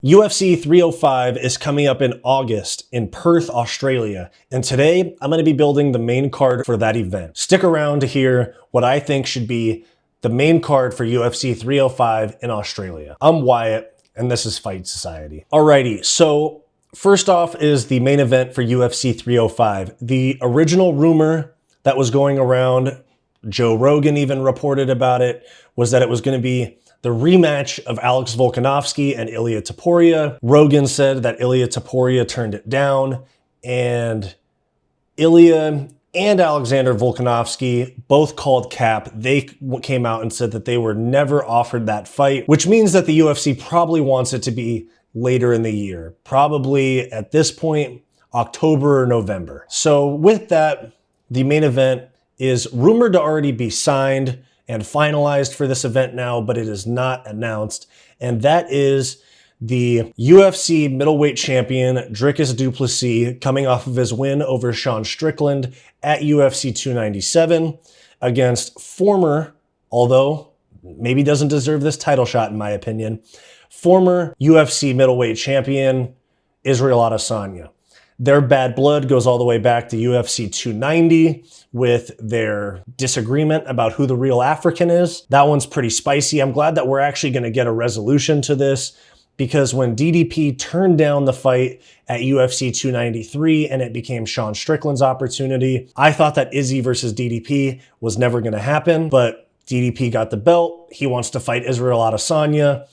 UFC 305 is coming up in August in Perth, Australia, and today I'm going to be building the main card for that event. Stick around to hear what I think should be the main card for UFC 305 in Australia. I'm Wyatt, and this is Fight Society. Alrighty, so first off is the main event for UFC 305. The original rumor that was going around, Joe Rogan even reported about it, was that it was going to be the rematch of Alex Volkanovski and Ilia Topuria. Rogan said that Ilia Topuria turned it down, and Ilia and Alexander Volkanovski both called cap. They came out and said that they were never offered that fight, which means that the UFC probably wants it to be later in the year, probably at this point, October or November. So with that, the main event is rumored to already be signed and finalized for this event now, but it is not announced. And that is the UFC middleweight champion, Dricus Du Plessis, coming off of his win over Sean Strickland at UFC 297 against former, although maybe doesn't deserve this title shot in my opinion, former UFC middleweight champion, Israel Adesanya. Their bad blood goes all the way back to UFC 290 with their disagreement about who the real African is. That one's pretty spicy. I'm glad that we're actually going to get a resolution to this, because when DDP turned down the fight at UFC 293 and it became Sean Strickland's opportunity, I thought that Izzy versus DDP was never going to happen, but DDP got the belt. He wants to fight Israel Adesanya.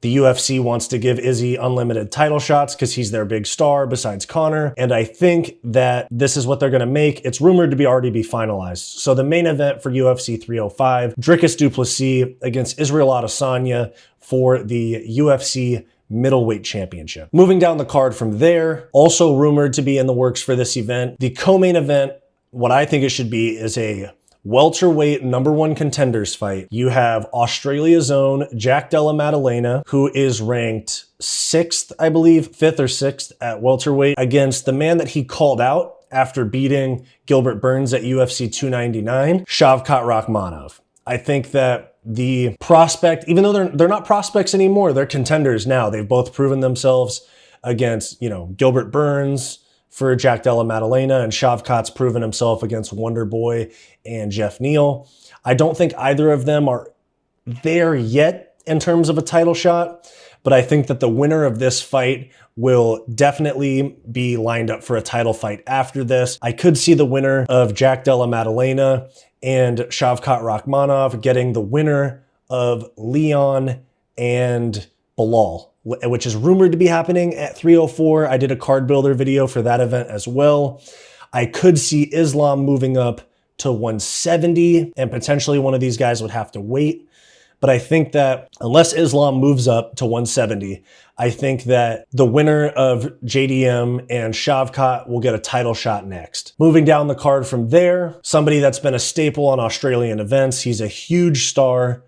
The UFC wants to give Izzy unlimited title shots because he's their big star besides Conor. And I think that this is what they're going to make. It's rumored to already be finalized. So the main event for UFC 305, Dricus Du Plessis against Israel Adesanya for the UFC middleweight championship. Moving down the card from there, also rumored to be in the works for this event, the co-main event, what I think it should be is a welterweight #1 contenders fight. You have Australia's own Della Maddalena, who is ranked 6th, I believe, 5th or 6th at welterweight, against the man that he called out after beating Gilbert Burns at UFC 299, Shavkat Rakhmonov. I think that the prospect, even though they're not prospects anymore, they're contenders now. They've both proven themselves against, Gilbert Burns for Della Maddalena, and Shavkat's proven himself against Wonder Boy and Jeff Neal. I don't think either of them are there yet in terms of a title shot, but I think that the winner of this fight will definitely be lined up for a title fight after this. I could see the winner of Della Maddalena and Shavkat Rakhmonov getting the winner of Leon and Bilal, which is rumored to be happening at 304. I did a card builder video for that event as well. I could see Islam moving up to 170, and potentially one of these guys would have to wait. But I think that unless Islam moves up to 170, I think that the winner of JDM and Shavkat will get a title shot next. Moving down the card from there, somebody that's been a staple on Australian events. He's a huge star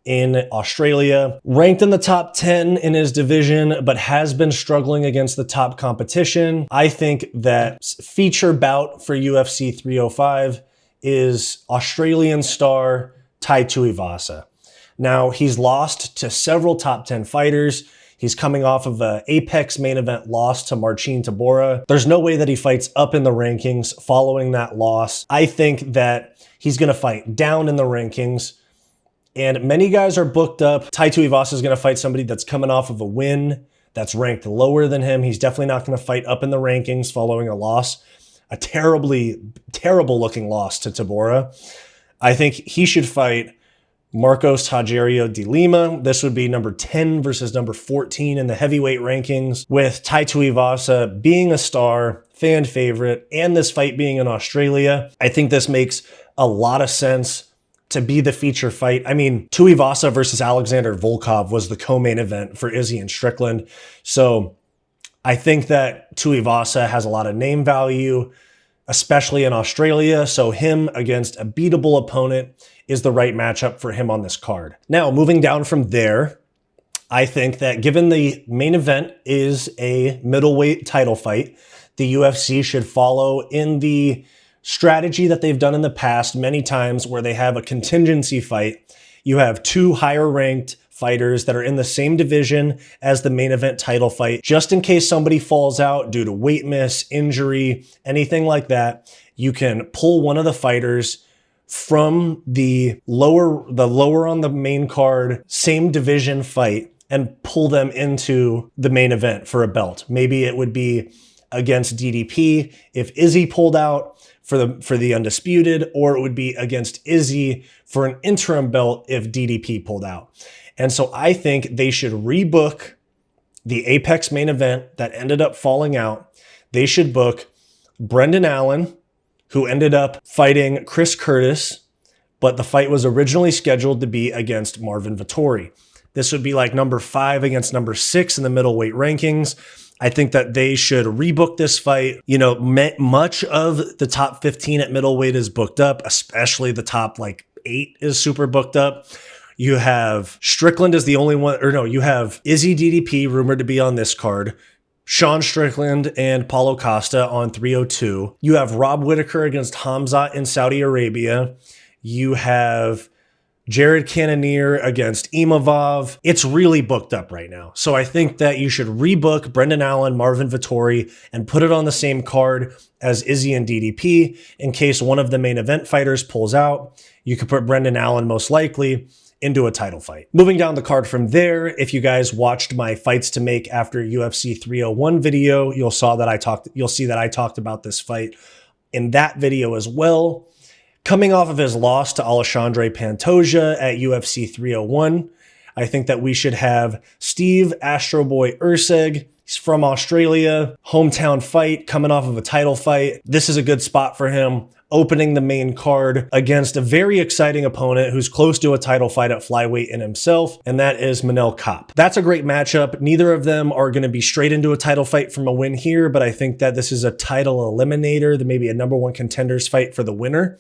in Australia, ranked in the top 10 in his division, but has been struggling against the top competition. I think that feature bout for UFC 305 is Australian star Tai Tuivasa. Now, he's lost to several top 10 fighters. He's coming off of an Apex main event loss to Marcin Tybura. There's no way that he fights up in the rankings following that loss. I think that he's going to fight down in the rankings. And many guys are booked up. Tai Tuivasa is going to fight somebody that's coming off of a win that's ranked lower than him. He's definitely not going to fight up in the rankings following a loss, a terrible looking loss to Tybura. I think he should fight Marcos Rogerio de Lima. This would be number 10 versus number 14 in the heavyweight rankings, with Tai Tuivasa being a star, fan favorite, and this fight being in Australia. I think this makes a lot of sense to be the feature fight. I mean, Tuivasa versus Alexander Volkov was the co-main event for Izzy and Strickland. So I think that Tuivasa has a lot of name value, especially in Australia. So him against a beatable opponent is the right matchup for him on this card. Now, moving down from there, I think that given the main event is a middleweight title fight, the UFC should follow in the strategy that they've done in the past many times, where they have a contingency fight. You have two higher ranked fighters that are in the same division as the main event title fight, just in case somebody falls out due to weight miss, injury, anything like that. You can pull one of the fighters from the lower on the main card, same division fight, and pull them into the main event for a belt. Maybe it would be against DDP if Izzy pulled out for the undisputed, or it would be against Izzy for an interim belt if DDP pulled out. And so I think they should rebook the Apex main event that ended up falling out. They should book Brendan Allen, who ended up fighting Chris Curtis, but the fight was originally scheduled to be against Marvin Vettori. This would be like number 5 against number 6 in the middleweight rankings. I think that they should rebook this fight. You know, much of the top 15 at middleweight is booked up, especially the top like 8 is super booked up. You have Strickland is the only one, or no, you have Izzy DDP rumored to be on this card, Sean Strickland and Paulo Costa on 302. You have Rob Whittaker against Hamzat in Saudi Arabia. You have Jared Cannonier against Imavov. It's really booked up right now. So I think that you should rebook Brendan Allen, Marvin Vettori, and put it on the same card as Izzy and DDP in case one of the main event fighters pulls out. You could put Brendan Allen most likely into a title fight. Moving down the card from there, if you guys watched my fights to make after UFC 301 video, you'll see that I talked about this fight in that video as well. Coming off of his loss to Alexandre Pantoja at UFC 301, I think that we should have Steve Astro Boy Erceg. He's from Australia, hometown fight, coming off of a title fight. This is a good spot for him, opening the main card against a very exciting opponent who's close to a title fight at flyweight in himself, and that is Manel Kape. That's a great matchup. Neither of them are going to be straight into a title fight from a win here, but I think that this is a title eliminator, maybe a number 1 contenders fight for the winner.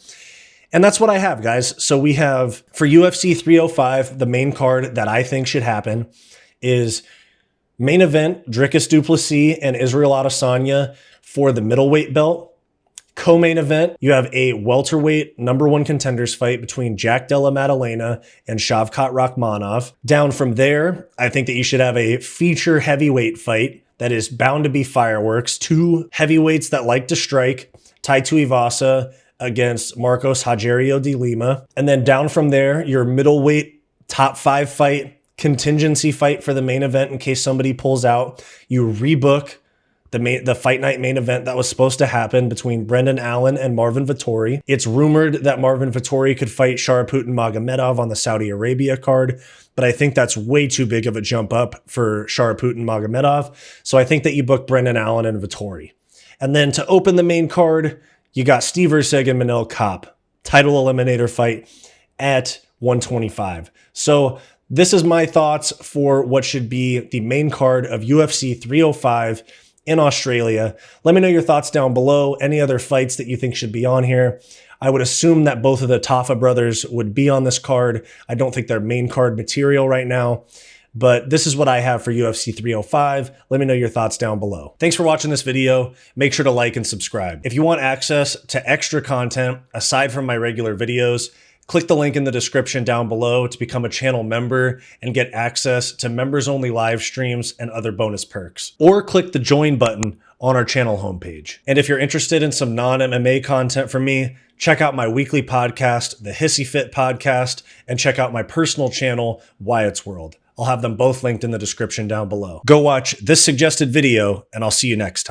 And that's what I have, guys. So we have, for UFC 305, the main card that I think should happen is main event, Dricus Du Plessis and Israel Adesanya for the middleweight belt. Co-main event, you have a welterweight number 1 contenders fight between Della Maddalena and Shavkat Rakhmonov. Down from there, I think that you should have a feature heavyweight fight that is bound to be fireworks. 2 heavyweights that like to strike, Tai Tuivasa against Marcos Rogerio de Lima. And then down from there, your middleweight top 5 fight, contingency fight for the main event in case somebody pulls out. You rebook the fight night main event that was supposed to happen between Brendan Allen and Marvin Vettori. It's rumored that Marvin Vettori could fight Sharaput Magomedov on the Saudi Arabia card, but I think that's way too big of a jump up for Sharaput Magomedov. So I think that you book Brendan Allen and Vettori. And then to open the main card, you got Steve Erceg and Manel Kape, title eliminator fight at 125. So this is my thoughts for what should be the main card of UFC 305 in Australia. Let me know your thoughts down below. Any other fights that you think should be on here? I would assume that both of the Tafa brothers would be on this card. I don't think they're main card material right now. But this is what I have for UFC 305. Let me know your thoughts down below. Thanks for watching this video. Make sure to like and subscribe. If you want access to extra content aside from my regular videos, click the link in the description down below to become a channel member and get access to members-only live streams and other bonus perks. Or click the join button on our channel homepage. And if you're interested in some non-MMA content from me, check out my weekly podcast, the Hissyfit podcast, and check out my personal channel, Wyatt's World. I'll have them both linked in the description down below. Go watch this suggested video, and I'll see you next time.